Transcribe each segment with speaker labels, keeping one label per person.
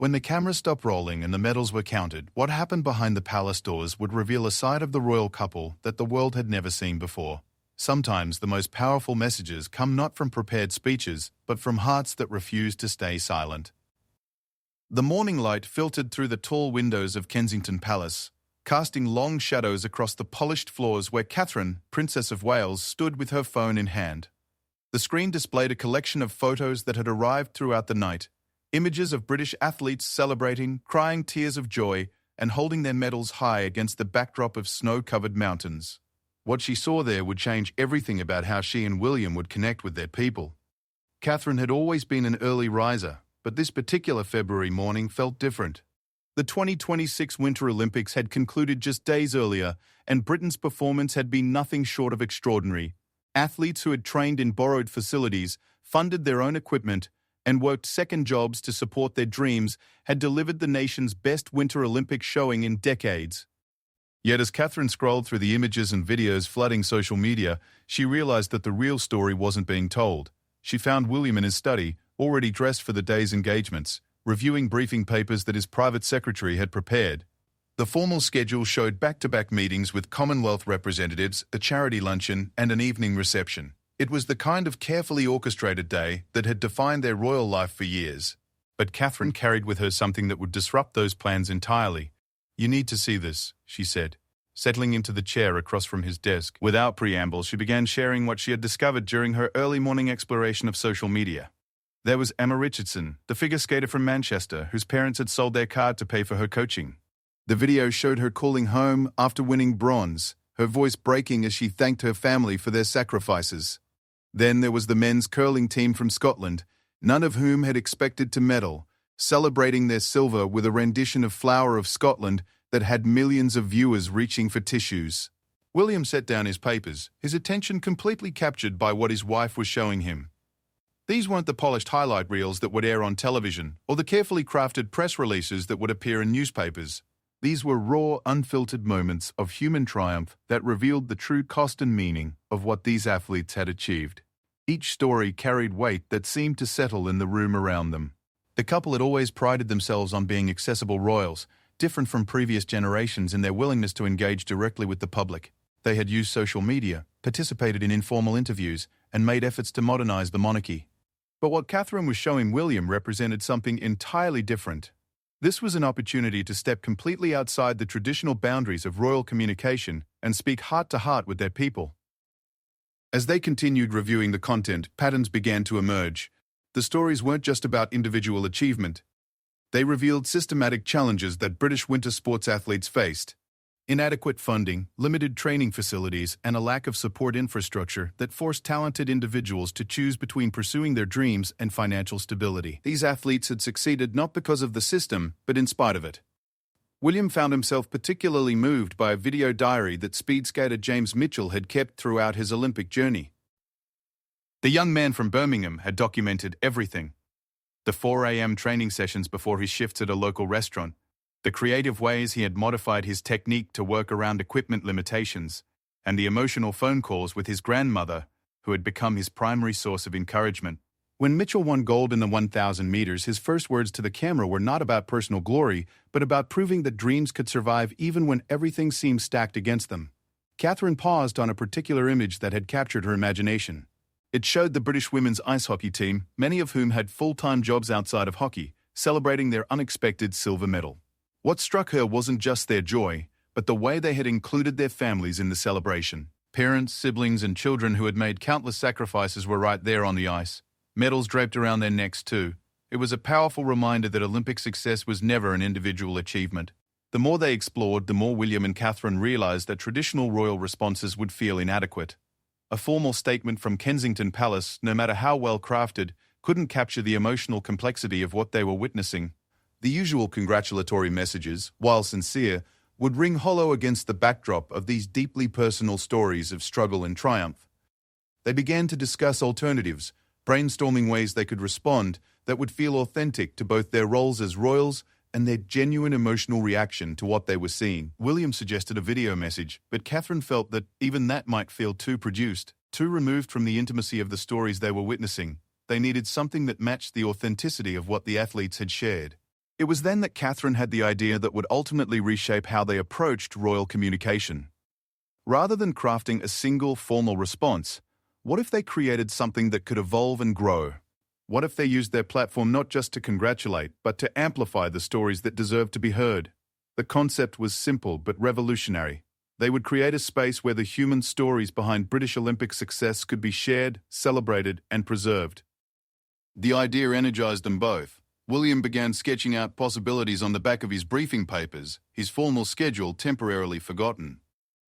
Speaker 1: When the camera stopped rolling and the medals were counted, what happened behind the palace doors would reveal a side of the royal couple that the world had never seen before. Sometimes the most powerful messages come not from prepared speeches, but from hearts that refuse to stay silent. The morning light filtered through the tall windows of Kensington Palace, casting long shadows across the polished floors where Catherine, Princess of Wales, stood with her phone in hand. The screen displayed a collection of photos that had arrived throughout the night, images of British athletes celebrating, crying tears of joy, and holding their medals high against the backdrop of snow-covered mountains. What she saw there would change everything about how she and William would connect with their people. Catherine had always been an early riser, but this particular February morning felt different. The 2026 Winter Olympics had concluded just days earlier, and Britain's performance had been nothing short of extraordinary. Athletes who had trained in borrowed facilities, funded their own equipment, and worked second jobs to support their dreams had delivered the nation's best Winter Olympic showing in decades. Yet as Catherine scrolled through the images and videos flooding social media, she realized that the real story wasn't being told. She found William in his study, already dressed for the day's engagements, reviewing briefing papers that his private secretary had prepared. The formal schedule showed back-to-back meetings with Commonwealth representatives, a charity luncheon, and an evening reception. It was the kind of carefully orchestrated day that had defined their royal life for years. But Catherine carried with her something that would disrupt those plans entirely. "You need to see this," she said, settling into the chair across from his desk. Without preamble, she began sharing what she had discovered during her early morning exploration of social media. There was Emma Richardson, the figure skater from Manchester, whose parents had sold their car to pay for her coaching. The video showed her calling home after winning bronze, her voice breaking as she thanked her family for their sacrifices. Then there was the men's curling team from Scotland, none of whom had expected to medal, celebrating their silver with a rendition of Flower of Scotland that had millions of viewers reaching for tissues. William set down his papers, his attention completely captured by what his wife was showing him. These weren't the polished highlight reels that would air on television, or the carefully crafted press releases that would appear in newspapers. These were raw, unfiltered moments of human triumph that revealed the true cost and meaning of what these athletes had achieved. Each story carried weight that seemed to settle in the room around them. The couple had always prided themselves on being accessible royals, different from previous generations in their willingness to engage directly with the public. They had used social media, participated in informal interviews, and made efforts to modernize the monarchy. But what Catherine was showing William represented something entirely different. This was an opportunity to step completely outside the traditional boundaries of royal communication and speak heart-to-heart with their people. As they continued reviewing the content, patterns began to emerge. The stories weren't just about individual achievement. They revealed systematic challenges that British winter sports athletes faced. Inadequate funding, limited training facilities, and a lack of support infrastructure that forced talented individuals to choose between pursuing their dreams and financial stability. These athletes had succeeded not because of the system, but in spite of it. William found himself particularly moved by a video diary that speed skater James Mitchell had kept throughout his Olympic journey. The young man from Birmingham had documented everything. The 4 a.m. training sessions before his shifts at a local restaurant, the creative ways he had modified his technique to work around equipment limitations, and the emotional phone calls with his grandmother, who had become his primary source of encouragement. When Mitchell won gold in the 1,000 meters, his first words to the camera were not about personal glory, but about proving that dreams could survive even when everything seemed stacked against them. Catherine paused on a particular image that had captured her imagination. It showed the British women's ice hockey team, many of whom had full-time jobs outside of hockey, celebrating their unexpected silver medal. What struck her wasn't just their joy, but the way they had included their families in the celebration. Parents, siblings, and children who had made countless sacrifices were right there on the ice, medals draped around their necks too. It was a powerful reminder that Olympic success was never an individual achievement. The more they explored, the more William and Catherine realized that traditional royal responses would feel inadequate. A formal statement from Kensington Palace, no matter how well crafted, couldn't capture the emotional complexity of what they were witnessing. The usual congratulatory messages, while sincere, would ring hollow against the backdrop of these deeply personal stories of struggle and triumph. They began to discuss alternatives, brainstorming ways they could respond that would feel authentic to both their roles as royals and their genuine emotional reaction to what they were seeing. William suggested a video message, but Catherine felt that even that might feel too produced, too removed from the intimacy of the stories they were witnessing. They needed something that matched the authenticity of what the athletes had shared. It was then that Catherine had the idea that would ultimately reshape how they approached royal communication. Rather than crafting a single formal response, what if they created something that could evolve and grow? What if they used their platform not just to congratulate, but to amplify the stories that deserve to be heard? The concept was simple but revolutionary. They would create a space where the human stories behind British Olympic success could be shared, celebrated, and preserved. The idea energized them both. William began sketching out possibilities on the back of his briefing papers, his formal schedule temporarily forgotten.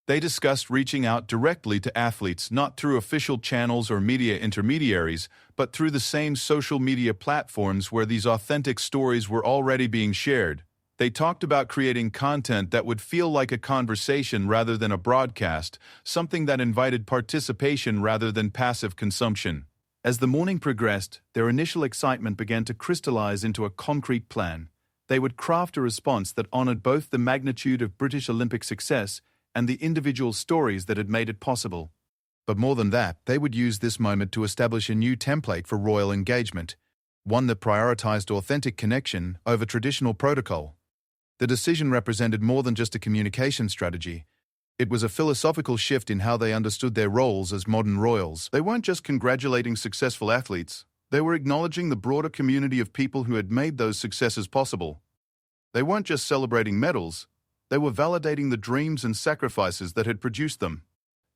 Speaker 1: They discussed reaching out directly to athletes, not through official channels or media intermediaries, but through the same social media platforms where these authentic stories were already being shared. They talked about creating content that would feel like a conversation rather than a broadcast, something that invited participation rather than passive consumption. As the morning progressed, their initial excitement began to crystallize into a concrete plan. They would craft a response that honored both the magnitude of British Olympic success and the individual stories that had made it possible. But more than that, they would use this moment to establish a new template for royal engagement, one that prioritized authentic connection over traditional protocol. The decision represented more than just a communication strategy. It was a philosophical shift in how they understood their roles as modern royals. They weren't just congratulating successful athletes, they were acknowledging the broader community of people who had made those successes possible. They weren't just celebrating medals, they were validating the dreams and sacrifices that had produced them.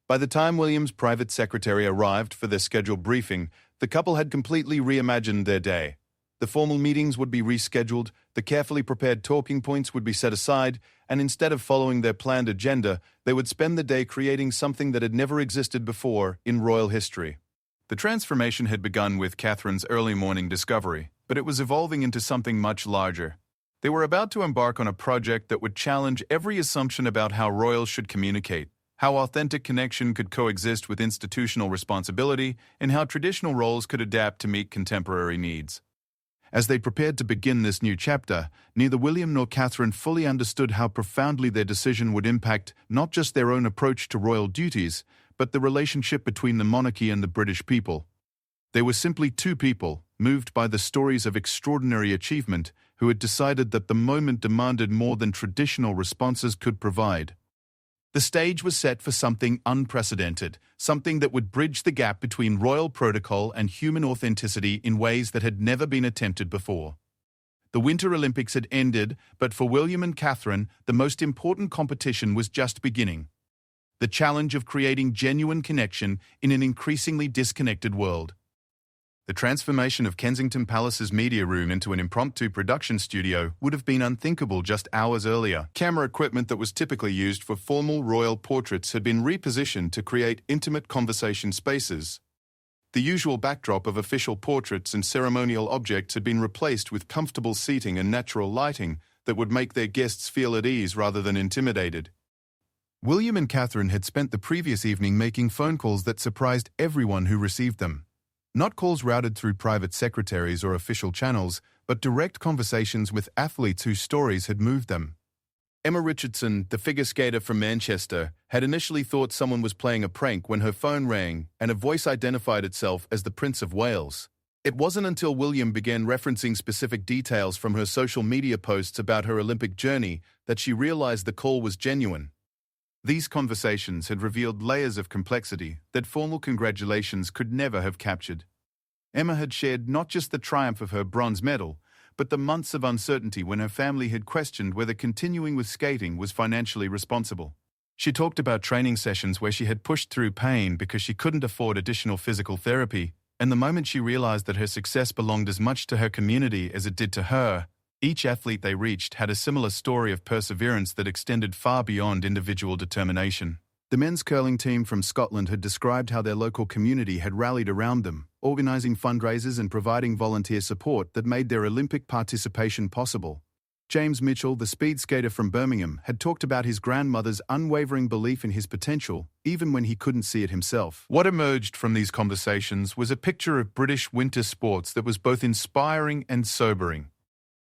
Speaker 1: By the time William's private secretary arrived for their scheduled briefing, the couple had completely reimagined their day. The formal meetings would be rescheduled, the carefully prepared talking points would be set aside, and instead of following their planned agenda, they would spend the day creating something that had never existed before in royal history. The transformation had begun with Catherine's early morning discovery, but it was evolving into something much larger. They were about to embark on a project that would challenge every assumption about how royals should communicate, how authentic connection could coexist with institutional responsibility, and how traditional roles could adapt to meet contemporary needs. As they prepared to begin this new chapter, neither William nor Catherine fully understood how profoundly their decision would impact not just their own approach to royal duties, but the relationship between the monarchy and the British people. They were simply two people, moved by the stories of extraordinary achievement, who had decided that the moment demanded more than traditional responses could provide. The stage was set for something unprecedented, something that would bridge the gap between royal protocol and human authenticity in ways that had never been attempted before. The Winter Olympics had ended, but for William and Catherine, the most important competition was just beginning. The challenge of creating genuine connection in an increasingly disconnected world. The transformation of Kensington Palace's media room into an impromptu production studio would have been unthinkable just hours earlier. Camera equipment that was typically used for formal royal portraits had been repositioned to create intimate conversation spaces. The usual backdrop of official portraits and ceremonial objects had been replaced with comfortable seating and natural lighting that would make their guests feel at ease rather than intimidated. William and Catherine had spent the previous evening making phone calls that surprised everyone who received them. Not calls routed through private secretaries or official channels, but direct conversations with athletes whose stories had moved them. Emma Richardson, the figure skater from Manchester, had initially thought someone was playing a prank when her phone rang and a voice identified itself as the Prince of Wales. It wasn't until William began referencing specific details from her social media posts about her Olympic journey that she realized the call was genuine. These conversations had revealed layers of complexity that formal congratulations could never have captured. Emma had shared not just the triumph of her bronze medal, but the months of uncertainty when her family had questioned whether continuing with skating was financially responsible. She talked about training sessions where she had pushed through pain because she couldn't afford additional physical therapy, and the moment she realized that her success belonged as much to her community as it did to her, each athlete they reached had a similar story of perseverance that extended far beyond individual determination. The men's curling team from Scotland had described how their local community had rallied around them, organising fundraisers and providing volunteer support that made their Olympic participation possible. James Mitchell, the speed skater from Birmingham, had talked about his grandmother's unwavering belief in his potential, even when he couldn't see it himself. What emerged from these conversations was a picture of British winter sports that was both inspiring and sobering.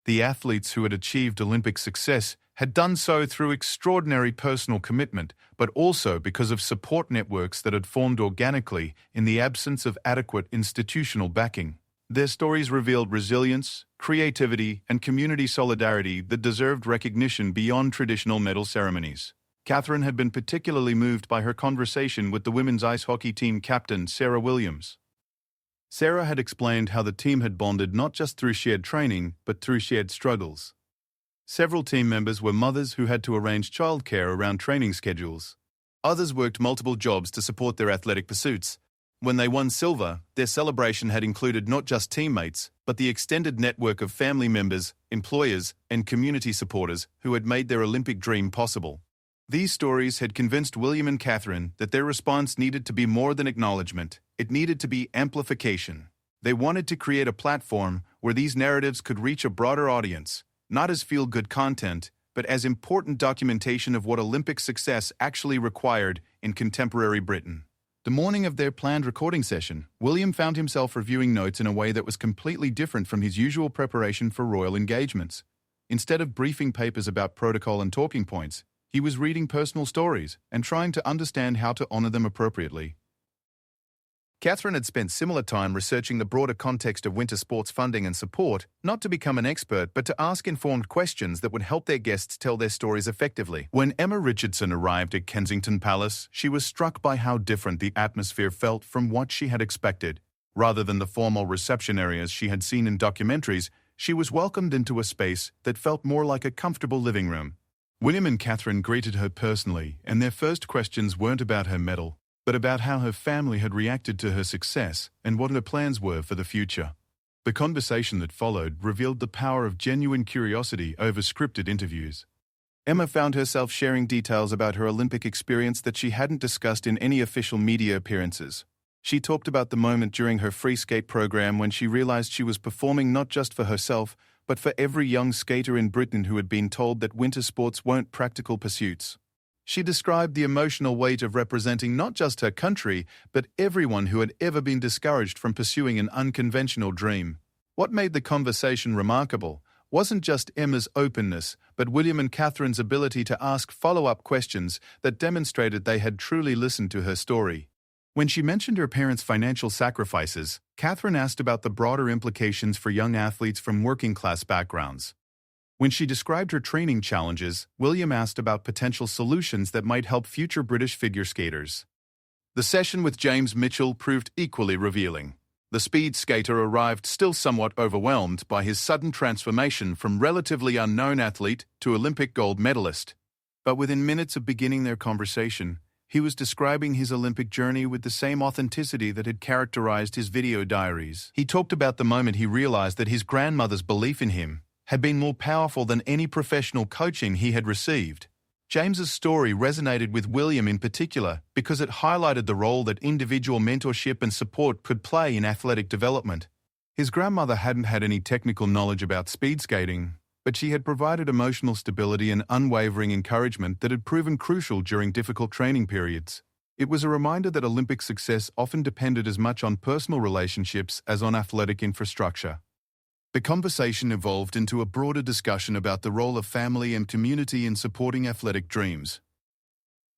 Speaker 1: The athletes who had achieved Olympic success had done so through extraordinary personal commitment, but also because of support networks that had formed organically in the absence of adequate institutional backing. Their stories revealed resilience, creativity, and community solidarity that deserved recognition beyond traditional medal ceremonies. Catherine had been particularly moved by her conversation with the women's ice hockey team captain, Sarah Williams. Sarah had explained how the team had bonded not just through shared training, but through shared struggles. Several team members were mothers who had to arrange childcare around training schedules. Others worked multiple jobs to support their athletic pursuits. When they won silver, their celebration had included not just teammates, but the extended network of family members, employers, and community supporters who had made their Olympic dream possible. These stories had convinced William and Catherine that their response needed to be more than acknowledgement. It needed to be amplification. They wanted to create a platform where these narratives could reach a broader audience, not as feel-good content, but as important documentation of what Olympic success actually required in contemporary Britain. The morning of their planned recording session, William found himself reviewing notes in a way that was completely different from his usual preparation for royal engagements. Instead of briefing papers about protocol and talking points, he was reading personal stories and trying to understand how to honor them appropriately. Catherine had spent similar time researching the broader context of winter sports funding and support, not to become an expert, but to ask informed questions that would help their guests tell their stories effectively. When Emma Richardson arrived at Kensington Palace, she was struck by how different the atmosphere felt from what she had expected. Rather than the formal reception areas she had seen in documentaries, she was welcomed into a space that felt more like a comfortable living room. William and Catherine greeted her personally, and their first questions weren't about her medal, but about how her family had reacted to her success and what her plans were for the future. The conversation that followed revealed the power of genuine curiosity over scripted interviews. Emma found herself sharing details about her Olympic experience that she hadn't discussed in any official media appearances. She talked about the moment during her free skate program when she realized she was performing not just for herself, but for every young skater in Britain who had been told that winter sports weren't practical pursuits. She described the emotional weight of representing not just her country, but everyone who had ever been discouraged from pursuing an unconventional dream. What made the conversation remarkable wasn't just Emma's openness, but William and Catherine's ability to ask follow-up questions that demonstrated they had truly listened to her story. When she mentioned her parents' financial sacrifices, Catherine asked about the broader implications for young athletes from working-class backgrounds. When she described her training challenges, William asked about potential solutions that might help future British figure skaters. The session with James Mitchell proved equally revealing. The speed skater arrived still somewhat overwhelmed by his sudden transformation from relatively unknown athlete to Olympic gold medalist. But within minutes of beginning their conversation, he was describing his Olympic journey with the same authenticity that had characterized his video diaries. He talked about the moment he realized that his grandmother's belief in him had been more powerful than any professional coaching he had received. James's story resonated with William in particular because it highlighted the role that individual mentorship and support could play in athletic development. His grandmother hadn't had any technical knowledge about speed skating, but she had provided emotional stability and unwavering encouragement that had proven crucial during difficult training periods. It was a reminder that Olympic success often depended as much on personal relationships as on athletic infrastructure. The conversation evolved into a broader discussion about the role of family and community in supporting athletic dreams.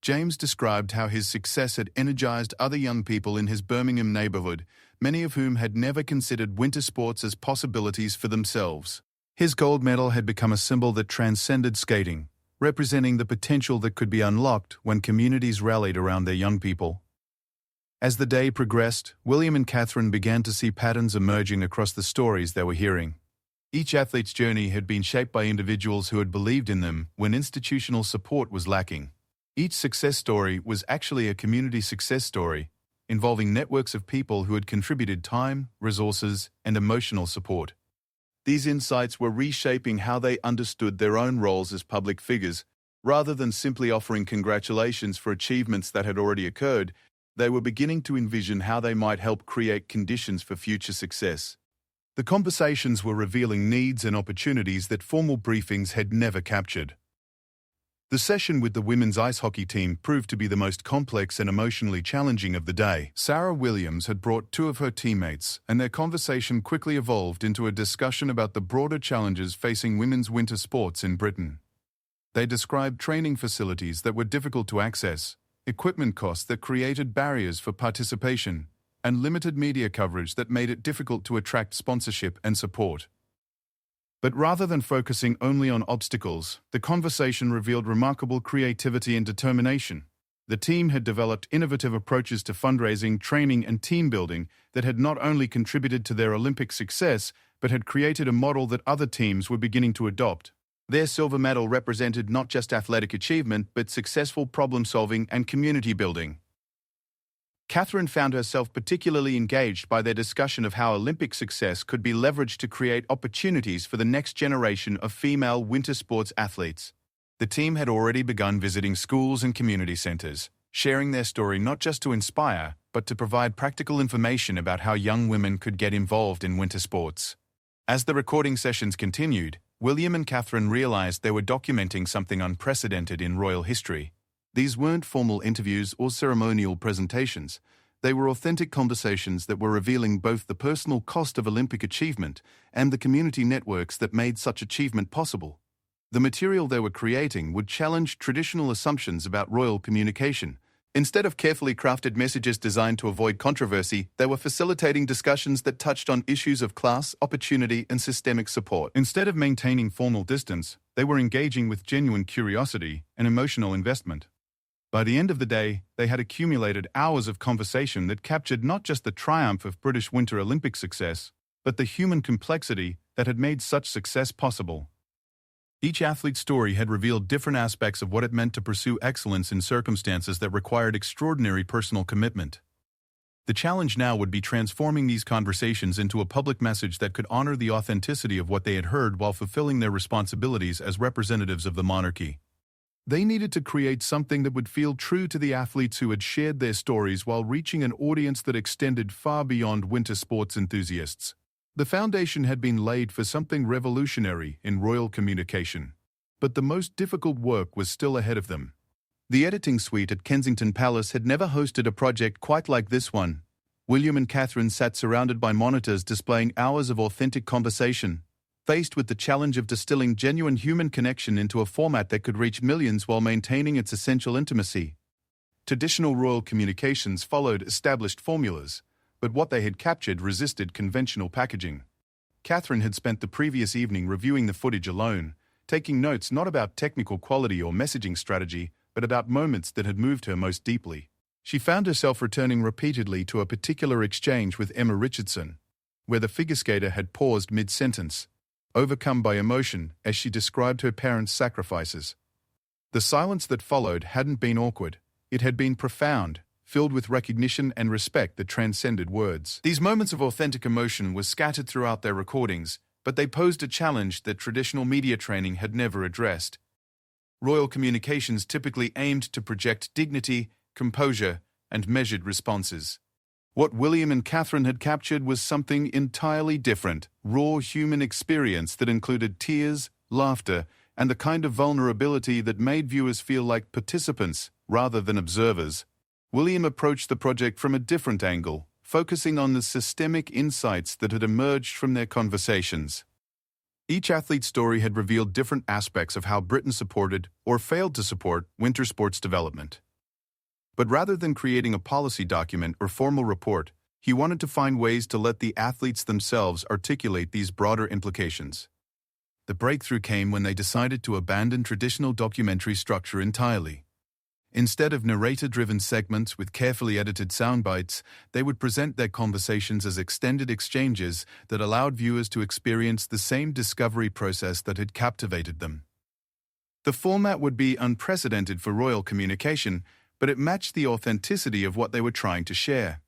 Speaker 1: James described how his success had energized other young people in his Birmingham neighborhood, many of whom had never considered winter sports as possibilities for themselves. His gold medal had become a symbol that transcended skating, representing the potential that could be unlocked when communities rallied around their young people. As the day progressed, William and Catherine began to see patterns emerging across the stories they were hearing. Each athlete's journey had been shaped by individuals who had believed in them when institutional support was lacking. Each success story was actually a community success story, involving networks of people who had contributed time, resources, and emotional support. These insights were reshaping how they understood their own roles as public figures. Rather than simply offering congratulations for achievements that had already occurred, they were beginning to envision how they might help create conditions for future success. The conversations were revealing needs and opportunities that formal briefings had never captured. The session with the women's ice hockey team proved to be the most complex and emotionally challenging of the day. Sarah Williams had brought two of her teammates, and their conversation quickly evolved into a discussion about the broader challenges facing women's winter sports in Britain. They described training facilities that were difficult to access, equipment costs that created barriers for participation, and limited media coverage that made it difficult to attract sponsorship and support. But rather than focusing only on obstacles, the conversation revealed remarkable creativity and determination. The team had developed innovative approaches to fundraising, training, and team building that had not only contributed to their Olympic success, but had created a model that other teams were beginning to adopt. Their silver medal represented not just athletic achievement, but successful problem-solving and community building. Catherine found herself particularly engaged by their discussion of how Olympic success could be leveraged to create opportunities for the next generation of female winter sports athletes. The team had already begun visiting schools and community centers, sharing their story not just to inspire, but to provide practical information about how young women could get involved in winter sports. As the recording sessions continued, William and Catherine realized they were documenting something unprecedented in royal history. These weren't formal interviews or ceremonial presentations. They were authentic conversations that were revealing both the personal cost of Olympic achievement and the community networks that made such achievement possible. The material they were creating would challenge traditional assumptions about royal communication. Instead of carefully crafted messages designed to avoid controversy, they were facilitating discussions that touched on issues of class, opportunity, and systemic support. Instead of maintaining formal distance, they were engaging with genuine curiosity and emotional investment. By the end of the day, they had accumulated hours of conversation that captured not just the triumph of British Winter Olympic success, but the human complexity that had made such success possible. Each athlete's story had revealed different aspects of what it meant to pursue excellence in circumstances that required extraordinary personal commitment. The challenge now would be transforming these conversations into a public message that could honor the authenticity of what they had heard while fulfilling their responsibilities as representatives of the monarchy. They needed to create something that would feel true to the athletes who had shared their stories while reaching an audience that extended far beyond winter sports enthusiasts. The foundation had been laid for something revolutionary in royal communication, but the most difficult work was still ahead of them. The editing suite at Kensington Palace had never hosted a project quite like this one. William and Catherine sat surrounded by monitors displaying hours of authentic conversation, faced with the challenge of distilling genuine human connection into a format that could reach millions while maintaining its essential intimacy. Traditional royal communications followed established formulas, but what they had captured resisted conventional packaging. Catherine had spent the previous evening reviewing the footage alone, taking notes not about technical quality or messaging strategy, but about moments that had moved her most deeply. She found herself returning repeatedly to a particular exchange with Emma Richardson, where the figure skater had paused mid-sentence, overcome by emotion as she described her parents' sacrifices. The silence that followed hadn't been awkward. It had been profound, filled with recognition and respect that transcended words. These moments of authentic emotion were scattered throughout their recordings, but they posed a challenge that traditional media training had never addressed. Royal communications typically aimed to project dignity, composure, and measured responses. What William and Catherine had captured was something entirely different, raw human experience that included tears, laughter, and the kind of vulnerability that made viewers feel like participants rather than observers. William approached the project from a different angle, focusing on the systemic insights that had emerged from their conversations. Each athlete's story had revealed different aspects of how Britain supported or failed to support winter sports development. But rather than creating a policy document or formal report, he wanted to find ways to let the athletes themselves articulate these broader implications. The breakthrough came when they decided to abandon traditional documentary structure entirely. Instead of narrator-driven segments with carefully edited soundbites, they would present their conversations as extended exchanges that allowed viewers to experience the same discovery process that had captivated them. The format would be unprecedented for royal communication, but it matched the authenticity of what they were trying to share.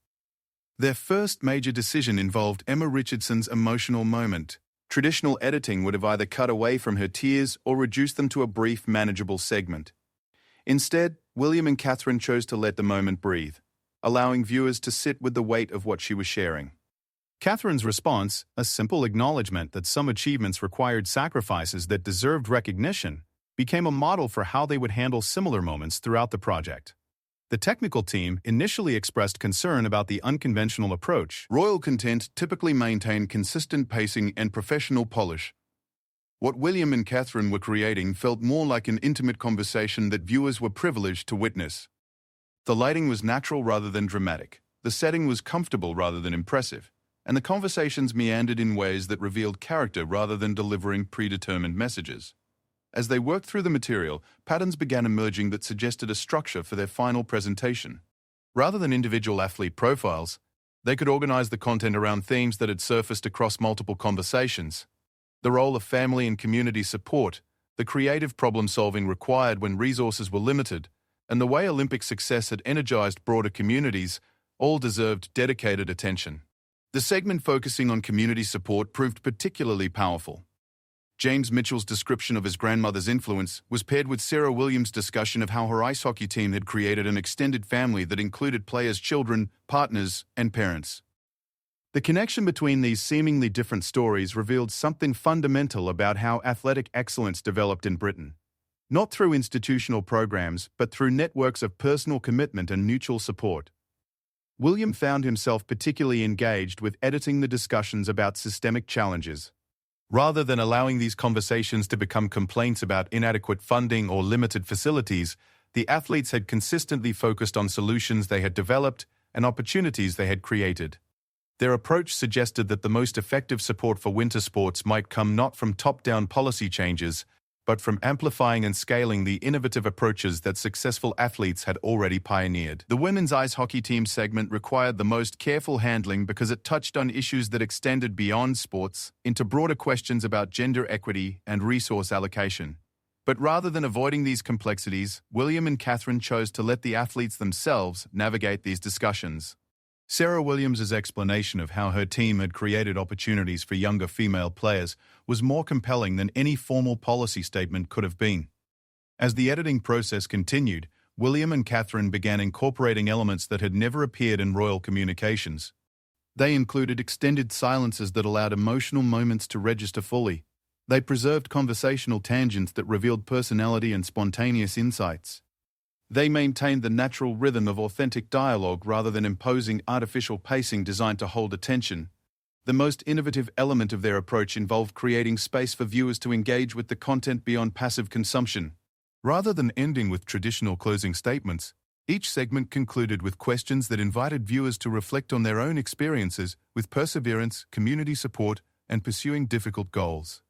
Speaker 1: Their first major decision involved Emma Richardson's emotional moment. Traditional editing would have either cut away from her tears or reduced them to a brief, manageable segment. Instead, William and Catherine chose to let the moment breathe, allowing viewers to sit with the weight of what she was sharing. Catherine's response, a simple acknowledgement that some achievements required sacrifices that deserved recognition, became a model for how they would handle similar moments throughout the project. The technical team initially expressed concern about the unconventional approach. Royal content typically maintained consistent pacing and professional polish. What William and Catherine were creating felt more like an intimate conversation that viewers were privileged to witness. The lighting was natural rather than dramatic. The setting was comfortable rather than impressive, and the conversations meandered in ways that revealed character rather than delivering predetermined messages. As they worked through the material, patterns began emerging that suggested a structure for their final presentation. Rather than individual athlete profiles, they could organize the content around themes that had surfaced across multiple conversations. The role of family and community support, the creative problem-solving required when resources were limited, and the way Olympic success had energized broader communities all deserved dedicated attention. The segment focusing on community support proved particularly powerful. James Mitchell's description of his grandmother's influence was paired with Sarah Williams' discussion of how her ice hockey team had created an extended family that included players' children, partners, and parents. The connection between these seemingly different stories revealed something fundamental about how athletic excellence developed in Britain. Not through institutional programs, but through networks of personal commitment and mutual support. William found himself particularly engaged with editing the discussions about systemic challenges. Rather than allowing these conversations to become complaints about inadequate funding or limited facilities, the athletes had consistently focused on solutions they had developed and opportunities they had created. Their approach suggested that the most effective support for winter sports might come not from top-down policy changes, but from amplifying and scaling the innovative approaches that successful athletes had already pioneered. The women's ice hockey team segment required the most careful handling because it touched on issues that extended beyond sports into broader questions about gender equity and resource allocation. But rather than avoiding these complexities, William and Catherine chose to let the athletes themselves navigate these discussions. Sarah Williams' explanation of how her team had created opportunities for younger female players was more compelling than any formal policy statement could have been. As the editing process continued, William and Catherine began incorporating elements that had never appeared in royal communications. They included extended silences that allowed emotional moments to register fully. They preserved conversational tangents that revealed personality and spontaneous insights. They maintained the natural rhythm of authentic dialogue rather than imposing artificial pacing designed to hold attention. The most innovative element of their approach involved creating space for viewers to engage with the content beyond passive consumption. Rather than ending with traditional closing statements, each segment concluded with questions that invited viewers to reflect on their own experiences with perseverance, community support, and pursuing difficult goals.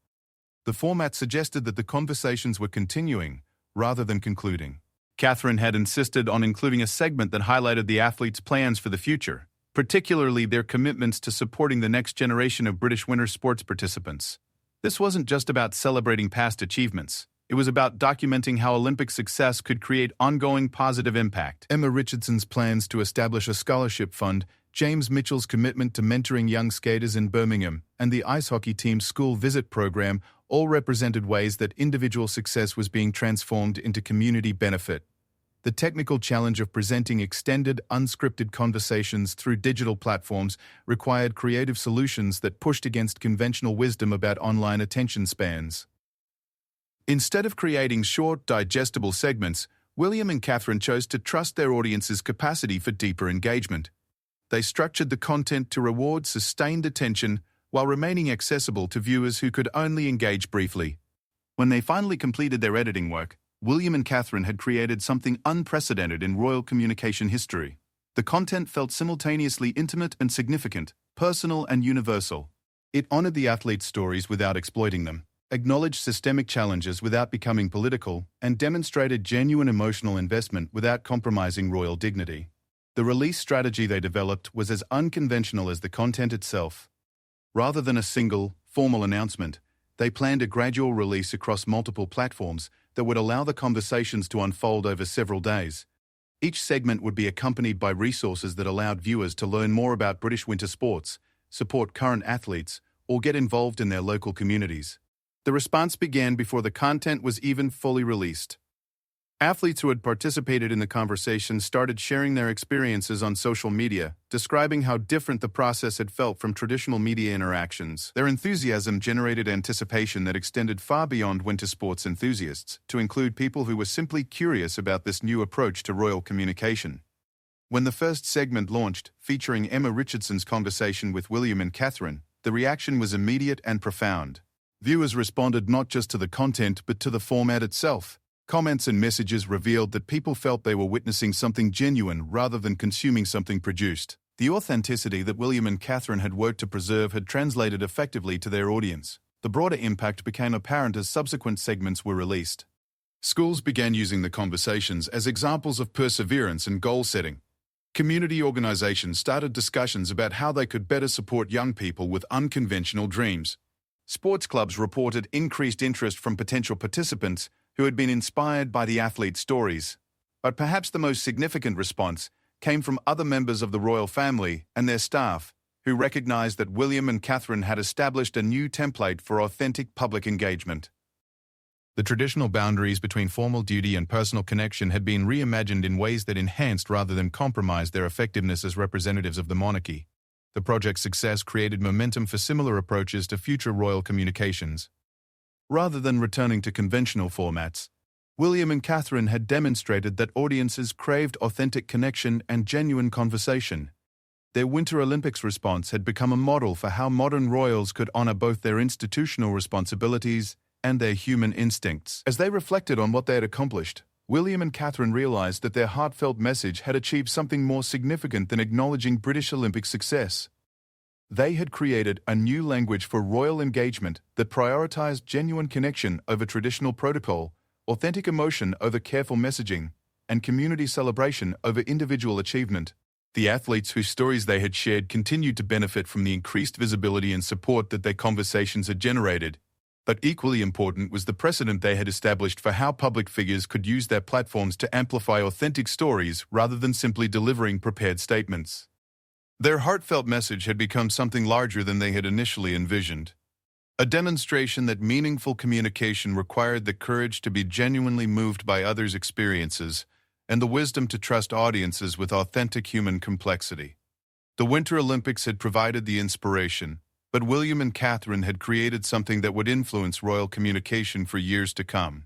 Speaker 1: The format suggested that the conversations were continuing, rather than concluding. Catherine had insisted on including a segment that highlighted the athletes' plans for the future, particularly their commitments to supporting the next generation of British winter sports participants. This wasn't just about celebrating past achievements. It was about documenting how Olympic success could create ongoing positive impact. Emma Richardson's plans to establish a scholarship fund, James Mitchell's commitment to mentoring young skaters in Birmingham, and the ice hockey team's school visit program all represented ways that individual success was being transformed into community benefit. The technical challenge of presenting extended, unscripted conversations through digital platforms required creative solutions that pushed against conventional wisdom about online attention spans. Instead of creating short, digestible segments, William and Catherine chose to trust their audience's capacity for deeper engagement. They structured the content to reward sustained attention while remaining accessible to viewers who could only engage briefly. When they finally completed their editing work, William and Catherine had created something unprecedented in royal communication history. The content felt simultaneously intimate and significant, personal and universal. It honored the athletes' stories without exploiting them, acknowledged systemic challenges without becoming political, and demonstrated genuine emotional investment without compromising royal dignity. The release strategy they developed was as unconventional as the content itself. Rather than a single, formal announcement, they planned a gradual release across multiple platforms that would allow the conversations to unfold over several days. Each segment would be accompanied by resources that allowed viewers to learn more about British winter sports, support current athletes, or get involved in their local communities. The response began before the content was even fully released. Athletes who had participated in the conversation started sharing their experiences on social media, describing how different the process had felt from traditional media interactions. Their enthusiasm generated anticipation that extended far beyond winter sports enthusiasts, to include people who were simply curious about this new approach to royal communication. When the first segment launched, featuring Emma Richardson's conversation with William and Catherine, the reaction was immediate and profound. Viewers responded not just to the content but to the format itself. Comments and messages revealed that people felt they were witnessing something genuine rather than consuming something produced. The authenticity that William and Catherine had worked to preserve had translated effectively to their audience. The broader impact became apparent as subsequent segments were released. Schools began using the conversations as examples of perseverance and goal setting. Community organizations started discussions about how they could better support young people with unconventional dreams. Sports clubs reported increased interest from potential participants who had been inspired by the athletes' stories. But perhaps the most significant response came from other members of the royal family and their staff, who recognized that William and Catherine had established a new template for authentic public engagement. The traditional boundaries between formal duty and personal connection had been reimagined in ways that enhanced rather than compromised their effectiveness as representatives of the monarchy. The project's success created momentum for similar approaches to future royal communications. Rather than returning to conventional formats, William and Catherine had demonstrated that audiences craved authentic connection and genuine conversation. Their Winter Olympics response had become a model for how modern royals could honor both their institutional responsibilities and their human instincts. As they reflected on what they had accomplished, William and Catherine realized that their heartfelt message had achieved something more significant than acknowledging British Olympic success. They had created a new language for royal engagement that prioritized genuine connection over traditional protocol, authentic emotion over careful messaging, and community celebration over individual achievement. The athletes whose stories they had shared continued to benefit from the increased visibility and support that their conversations had generated. But equally important was the precedent they had established for how public figures could use their platforms to amplify authentic stories rather than simply delivering prepared statements. Their heartfelt message had become something larger than they had initially envisioned. A demonstration that meaningful communication required the courage to be genuinely moved by others' experiences and the wisdom to trust audiences with authentic human complexity. The Winter Olympics had provided the inspiration, but William and Catherine had created something that would influence royal communication for years to come.